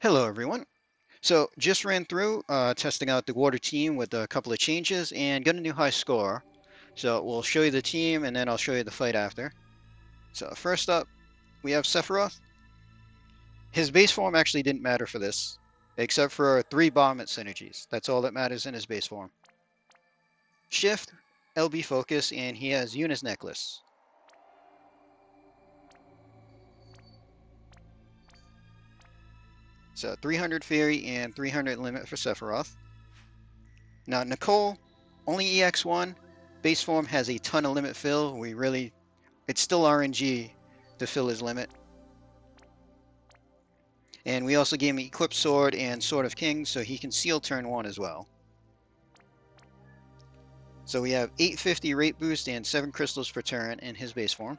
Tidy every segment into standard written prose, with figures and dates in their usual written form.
Hello everyone. So just ran through testing out the water team with a couple of changes and got a new high score. So we'll show you the team and then I'll show you the fight after. So first up, we have Sephiroth. His base form actually didn't matter for this, except for 3 bomb synergies. That's all that matters in his base form. Shift, LB focus, and he has Yuna's necklace. So 300 Fairy and 300 limit for Sephiroth. Now Nicole, only EX1. Base form has a ton of limit fill. It's still RNG to fill his limit. And we also gave him Equipped Sword and Sword of Kings, so he can seal turn 1 as well. So we have 850 rate boost and 7 crystals per turn in his base form.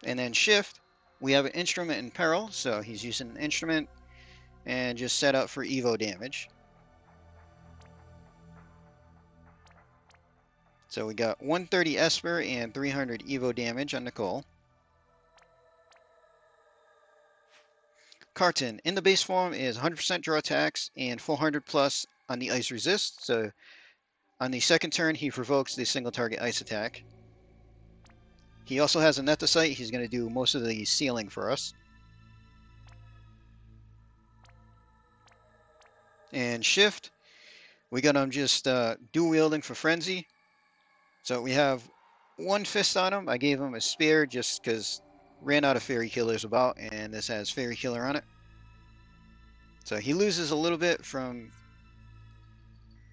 And then Shift, we have an Instrument in Peril, so he's using an Instrument and just set up for Evo damage. So we got 130 Esper and 300 Evo damage on Nicole. Carton, in the base form, is 100% draw attacks and 400 plus on the ice resist. So on the second turn, he provokes the single target ice attack. He also has a Netosite. He's going to do most of the sealing for us. And Shift, we got him just dual wielding for Frenzy. So we have 1 fist on him. I gave him a spear just because ran out of Fairy Killers about, and this has Fairy Killer on it. So he loses a little bit from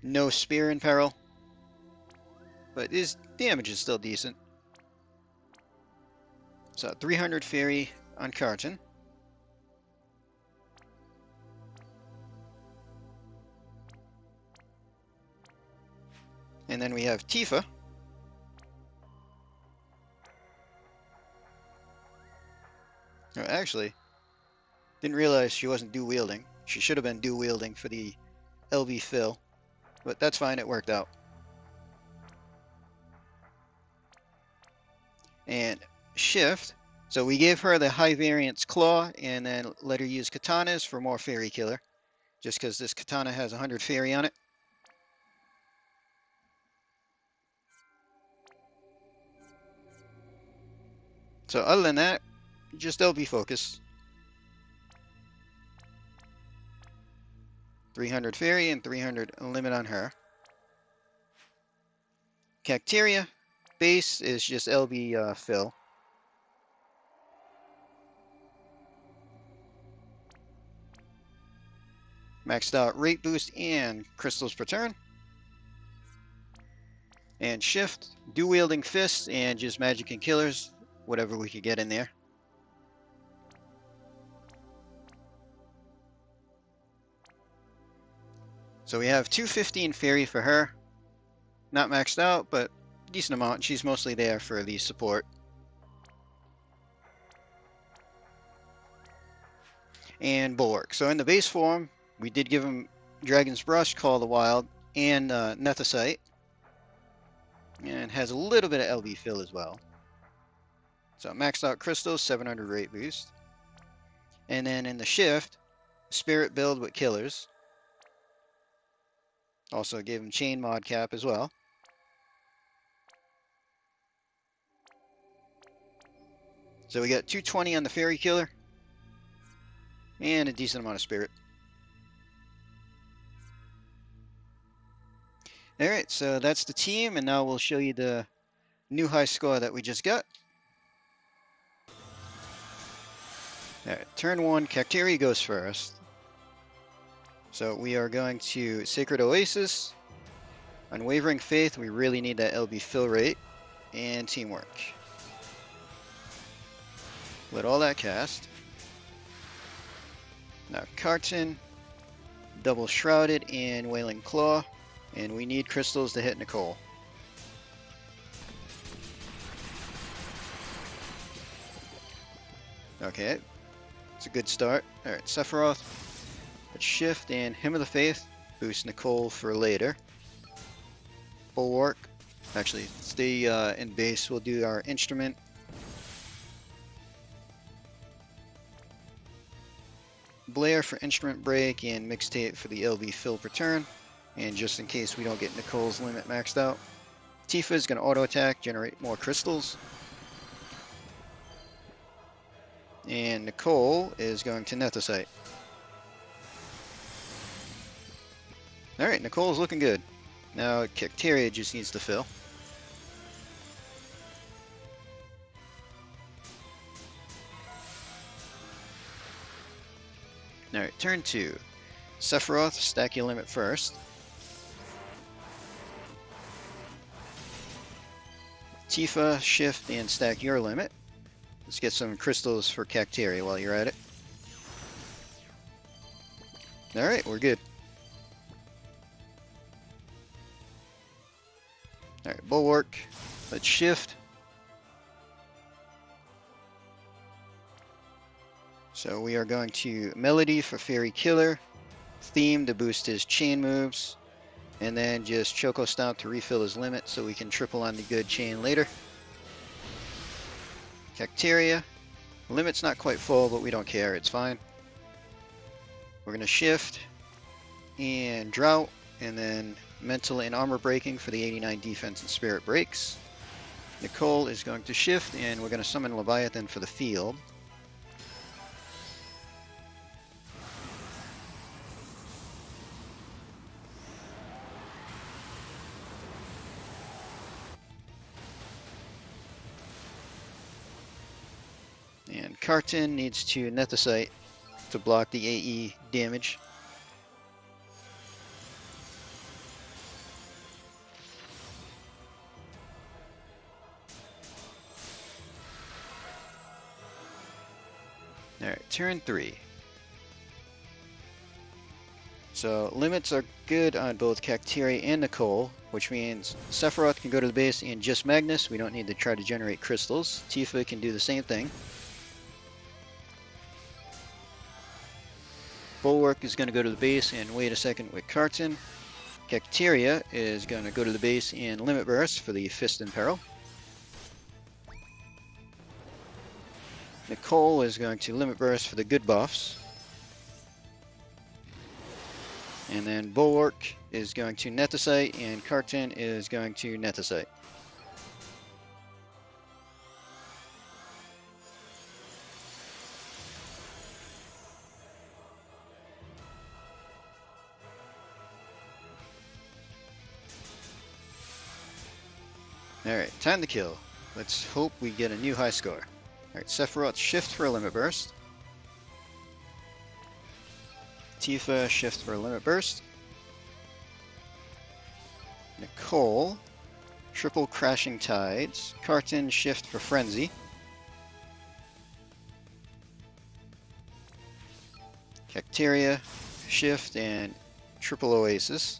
no spear in peril, but his damage is still decent. So 300 Fairy on Carton. And then we have Tifa. Oh, actually, didn't realize she wasn't dual wielding. She should have been dual wielding for the LB fill, but that's fine, it worked out. And Shift, so we gave her the high variance claw and then let her use katanas for more Fairy Killer, just because this katana has 100 Fairy on it. So other than that, just LB focus. 300 Fairy and 300 limit on her. Cacteria, base is just LB fill. Maxed out rate boost and crystals per turn. And Shift, dual wielding fists and just magic and killers, whatever we could get in there. So we have 215 Fairy for her. Not maxed out, but decent amount. She's mostly there for the support. And Bulwark. So in the base form, we did give him Dragon's Brush, Call of the Wild, and Nethicite. And has a little bit of LB fill as well. So maxed out crystals, 700 rate boost. And then in the Shift, Spirit build with killers. Also gave him Chain mod cap as well. So we got 220 on the Fairy Killer. And a decent amount of Spirit. Alright, so that's the team, and now we'll show you the new high score that we just got. Alright, turn 1, Cacteria goes first. So we are going to Sacred Oasis. Unwavering Faith, we really need that LB fill rate. And Teamwork. Let all that cast. Now Carton, Double Shrouded, and Wailing Claw. And we need crystals to hit Nicole. Okay, it's a good start. Alright, Sephiroth. Let's Shift and Hymn of the Faith. Boost Nicole for later. Bulwark. Actually, stay in base. We'll do our Instrument. Blair for instrument break, and mixtape for the LV fill per turn. And just in case we don't get Nicole's limit maxed out, Tifa is going to auto attack, generate more crystals. And Nicole is going to Nethicite. Alright, Nicole's looking good. Now Cacteria just needs to fill. Alright, turn 2. Sephiroth, stack your limit first. Tifa, shift and stack your limit. Let's get some crystals for Cacteria while you're at it. Alright, we're good. Alright, Bulwark. Let's shift. So we are going to Melody for Fairy Killer, Theme to boost his chain moves, and then just Choco Stomp to refill his limit so we can triple on the good chain later. Cacteria. Limit's not quite full, but we don't care, it's fine. We're going to shift and Drought, and then Mental and Armor Breaking for the 89 defense and Spirit breaks. Nicole is going to shift, and we're going to summon Leviathan for the field. And Carton needs to Nethicite to block the AE damage. Alright, turn 3. So limits are good on both Cacteria and Nicole, which means Sephiroth can go to the base and just Magnus. We don't need to try to generate crystals. Tifa can do the same thing. Bulwark is going to go to the base and wait a second with Carton. Cacteria is going to go to the base and Limit Burst for the Fist in Peril. Nicole is going to Limit Burst for the good buffs. And then Bulwark is going to Nethicite, and Carton is going to Nethicite. Alright, time to kill. Let's hope we get a new high score. Alright, Sephiroth, shift for a Limit Burst. Tifa, shift for a Limit Burst. Nicole, triple Crashing Tides. Carton, shift for Frenzy. Cacteria, shift and triple Oasis.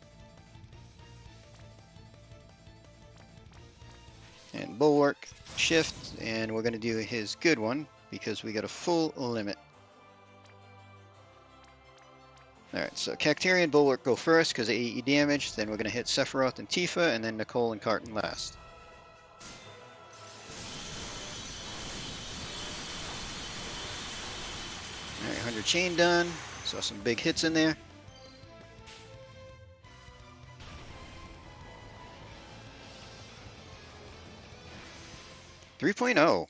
And Bulwark, shift, and we're going to do his good one because we got a full limit. Alright, so Cacteria and Bulwark go first because of AE damage, then we're going to hit Sephiroth and Tifa, and then Nicole and Carton last. Alright, 100 chain done. Saw some big hits in there. .3.0.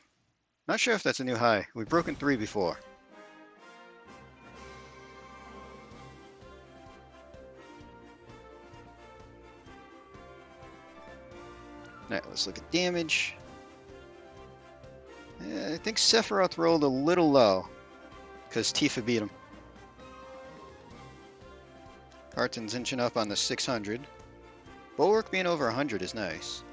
Not sure if that's a new high. We've broken 3 before. Alright, let's look at damage. I think Sephiroth rolled a little low because Tifa beat him. Carton's inching up on the 600. Bulwark being over 100 is nice.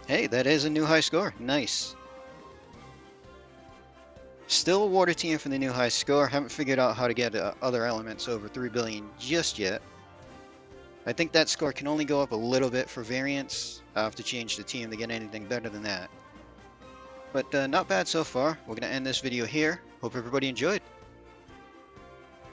Hey, that is a new high score. Nice. Still a water team for the new high score. Haven't figured out how to get other elements over 3 billion just yet. I think that score can only go up a little bit for variance. I'll have to change the team to get anything better than that. But not bad so far. We're going to end this video here. Hope everybody enjoyed.